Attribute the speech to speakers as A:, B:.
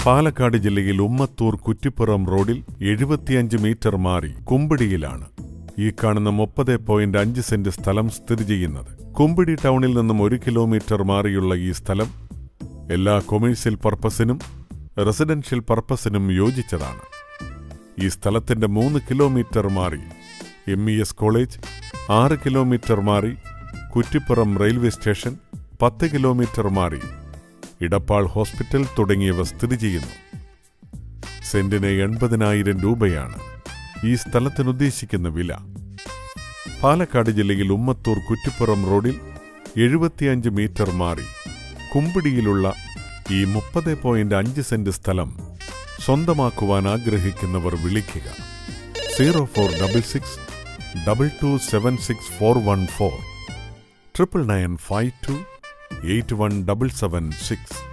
A: പാലക്കാട് ജില്ലയിൽ ഉമ്മത്തൂർ കുറ്റിപ്പുറം റോഡിൽ 75 മീറ്റർ മാറി കുമ്പിടിയിലാണ് ഈ കാണുന്ന 30.5 സെന്റ് സ്ഥലം സ്ഥിതി ചെയ്യുന്നത്. കുമ്പിടി ടൗണിൽ നിന്നും 1 കിലോമീറ്റർ മാറിയുള്ള ഈ സ്ഥലം എല്ലാ കൊമേഴ്സ്യൽ പർപ്പസിനും റെസിഡൻഷ്യൽ പർപ്പസിനും യോജിച്ചതാണ്. ഈ സ്ഥലത്തിന്റെ 3 കിലോമീറ്റർ മാറി MES കോളേജ്, 6 കിലോമീറ്റർ മാറി കുറ്റിപ്പുറം റെയിൽവേ സ്റ്റേഷൻ, 10 കിലോമീറ്റർ മാറി ഇടപ്പാൾ ഹോസ്പിറ്റൽ തുടങ്ങിയവ സ്ഥിതി ചെയ്യുന്നു. സെന്റിന് 80,000 രൂപയാണ് ഈ സ്ഥലത്തിനുദ്ദേശിക്കുന്ന വില. പാലക്കാട് ജില്ലയിൽ ഉമ്മത്തൂർ കുറ്റിപ്പുറം റോഡിൽ 75 മീറ്റർ മാറി കുമ്പിടിയിലുള്ള ഈ 30.5 സെന്റ് സ്ഥലം സ്വന്തമാക്കുവാൻ ആഗ്രഹിക്കുന്നവർ വിളിക്കുക 0466 2276414 9952 817776.